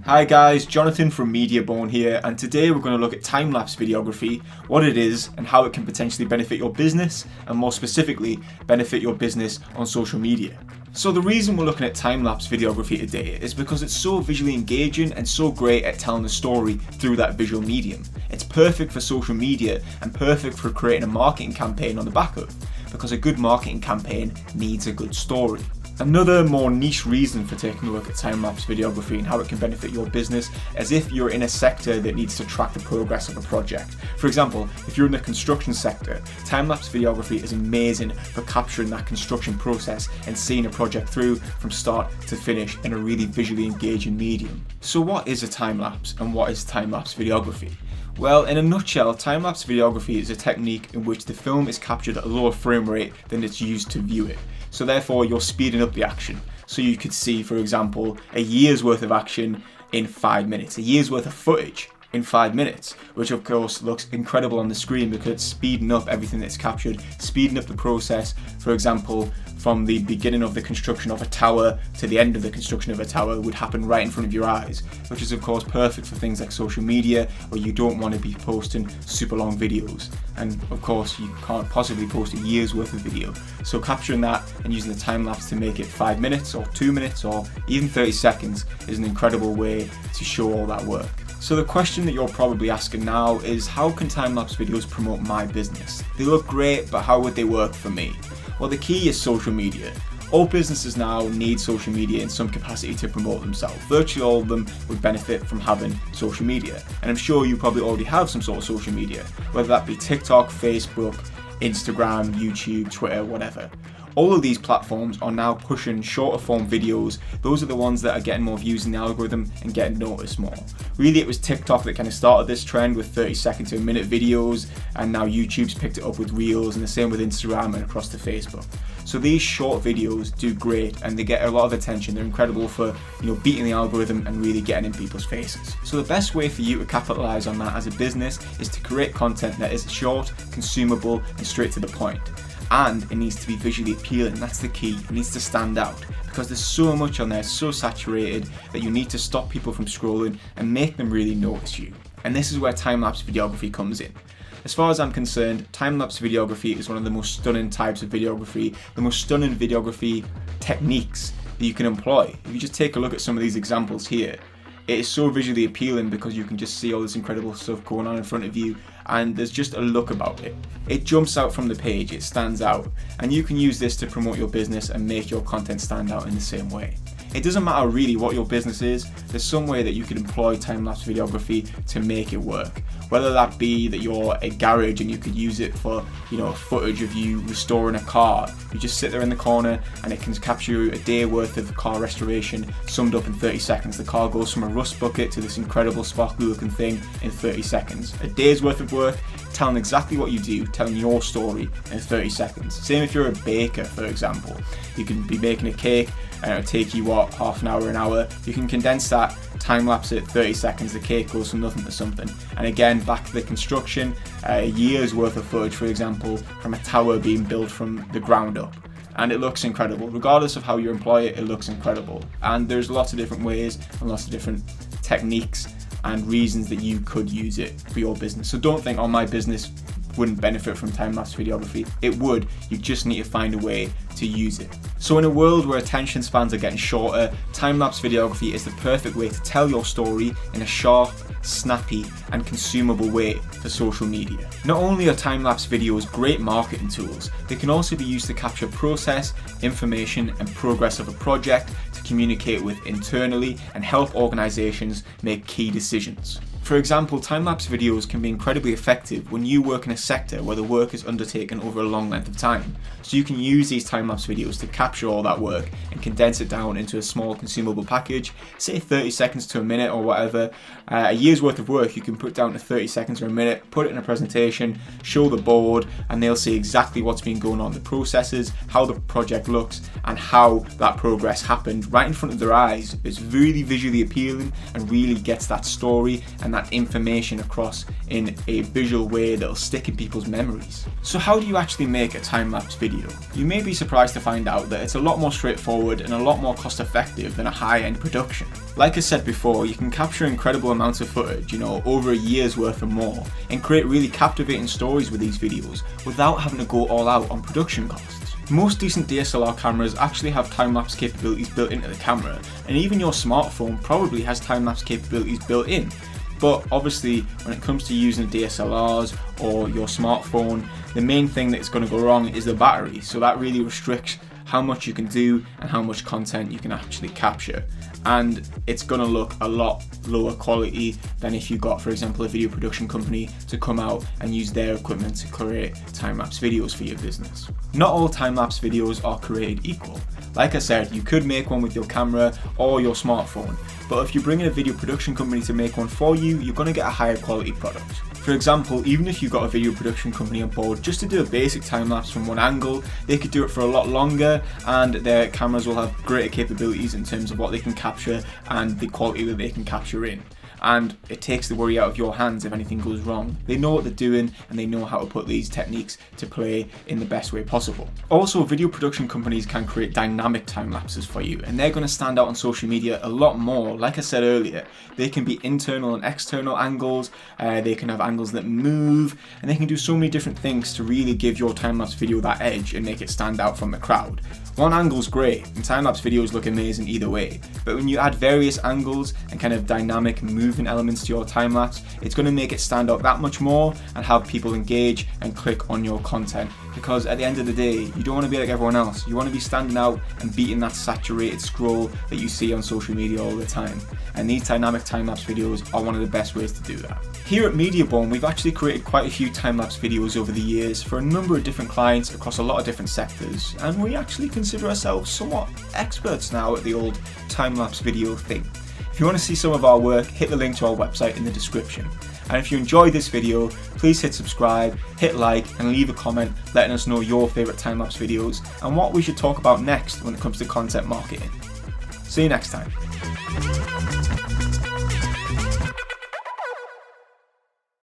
Hi guys, Jonathan from Media Borne here, and today we're going to look at time-lapse videography, what it is and how it can potentially benefit your business, and more specifically, benefit your business on social media. So the reason we're looking at time-lapse videography today is because it's so visually engaging and so great at telling a story through that visual medium. It's perfect for social media and perfect for creating a marketing campaign on the back of, because a good marketing campaign needs a good story. Another more niche reason for taking a look at time-lapse videography and how it can benefit your business is if you're in a sector that needs to track the progress of a project. For example, if you're in the construction sector, time-lapse videography is amazing for capturing that construction process and seeing a project through from start to finish in a really visually engaging medium. So what is a time-lapse and what is time-lapse videography? Well, in a nutshell, time-lapse videography is a technique in which the film is captured at a lower frame rate than it's used to view it. So therefore you're speeding up the action. So you could see, for example, a year's worth of action in 5 minutes, a year's worth of footage in 5 minutes, which of course looks incredible on the screen because it's speeding up everything that's captured, speeding up the process. For example, from the beginning of the construction of a tower to the end of the construction of a tower would happen right in front of your eyes, which is of course perfect for things like social media where you don't want to be posting super long videos. And of course you can't possibly post a year's worth of video. So capturing that and using the time lapse to make it 5 minutes or 2 minutes or even 30 seconds is an incredible way to show all that work. So the question that you're probably asking now is, how can time-lapse videos promote my business? They look great, but how would they work for me? Well, the key is social media. All businesses now need social media in some capacity to promote themselves. Virtually all of them would benefit from having social media. And I'm sure you probably already have some sort of social media, whether that be TikTok, Facebook, Instagram, YouTube, Twitter, whatever. All of these platforms are now pushing shorter form videos. Those are the ones that are getting more views in the algorithm and getting noticed more. Really, it was TikTok that kind of started this trend with 30-second to a minute videos, and now YouTube's picked it up with Reels, and the same with Instagram and across to Facebook. So these short videos do great and they get a lot of attention. They're incredible for, beating the algorithm and really getting in people's faces. So the best way for you to capitalize on that as a business is to create content that is short, consumable, and straight to the point. And it needs to be visually appealing. That's the key. It needs to stand out because there's so much on there, so saturated that you need to stop people from scrolling and make them really notice you. And this is where time-lapse videography comes in. As far as I'm concerned, time-lapse videography is one of the most stunning types of videography, the most stunning videography techniques that you can employ. If you just take a look at some of these examples here, it is so visually appealing because you can just see all this incredible stuff going on in front of you, and there's just a look about it. It jumps out from the page, it stands out, and you can use this to promote your business and make your content stand out in the same way. It doesn't matter really what your business is, there's some way that you can employ time-lapse videography to make it work. Whether that be that you're a garage and you could use it for, footage of you restoring a car. You just sit there in the corner and it can capture a day worth of car restoration summed up in 30 seconds. The car goes from a rust bucket to this incredible sparkly looking thing in 30 seconds. A day's worth of work, telling exactly what you do, telling your story in 30 seconds. Same if you're a baker, for example. You can be making a cake and it'll take you half an hour, an hour. You can condense that, time lapse it 30 seconds, the cake goes from nothing to something. And again, back to the construction, a year's worth of footage, for example, from a tower being built from the ground up. And it looks incredible. Regardless of how you employ it, it looks incredible. And there's lots of different ways and lots of different techniques and reasons that you could use it for your business. So don't think, my business wouldn't benefit from time-lapse videography. It would, you just need to find a way to use it. So in a world where attention spans are getting shorter, time-lapse videography is the perfect way to tell your story in a sharp, snappy and consumable way for social media. Not only are time-lapse videos great marketing tools, they can also be used to capture process, information and progress of a project, to communicate with internally and help organizations make key decisions. For example, time-lapse videos can be incredibly effective when you work in a sector where the work is undertaken over a long length of time. So you can use these time-lapse videos to capture all that work and condense it down into a small consumable package, say 30 seconds to a minute or whatever. A year's worth of work you can put down to 30 seconds or a minute, put it in a presentation, show the board, and they'll see exactly what's been going on, the processes, how the project looks, and how that progress happened right in front of their eyes. It's really visually appealing and really gets that story and that that information across in a visual way that'll stick in people's memories. So how do you actually make a time-lapse video? You may be surprised to find out that it's a lot more straightforward and a lot more cost-effective than a high-end production. Like I said before, you can capture incredible amounts of footage, over a year's worth and more, and create really captivating stories with these videos without having to go all out on production costs. Most decent DSLR cameras actually have time-lapse capabilities built into the camera, and even your smartphone probably has time-lapse capabilities built in. But obviously, when it comes to using DSLRs or your smartphone, the main thing that's going to go wrong is the battery, so that really restricts how much you can do and how much content you can actually capture. And it's going to look a lot lower quality than if you got, for example, a video production company to come out and use their equipment to create time-lapse videos for your business. Not all time-lapse videos are created equal. Like I said, you could make one with your camera or your smartphone, but if you bring in a video production company to make one for you, you're going to get a higher quality product. For example, even if you got a video production company on board just to do a basic time-lapse from one angle, they could do it for a lot longer, and their cameras will have greater capabilities in terms of what they can capture and the quality that they can capture in. And it takes the worry out of your hands if anything goes wrong. They know what they're doing and they know how to put these techniques to play in the best way possible. Also, video production companies can create dynamic time lapses for you, and they're going to stand out on social media a lot more. Like I said earlier, they can be internal and external angles, they can have angles that move, and they can do so many different things to really give your time-lapse video that edge and make it stand out from the crowd. One angle's great, and time-lapse videos look amazing either way, but when you add various angles and kind of dynamic moving elements to your time-lapse, it's going to make it stand out that much more and have people engage and click on your content. Because at the end of the day, you don't want to be like everyone else. You want to be standing out and beating that saturated scroll that you see on social media all the time. And these dynamic time-lapse videos are one of the best ways to do that. Here at Media Borne, we've actually created quite a few time-lapse videos over the years for a number of different clients across a lot of different sectors, and we actually consider ourselves somewhat experts now at the old time-lapse video thing. If you want to see some of our work, hit the link to our website in the description. And if you enjoyed this video, please hit subscribe, hit like, and leave a comment letting us know your favourite time-lapse videos and what we should talk about next when it comes to content marketing. See you next time.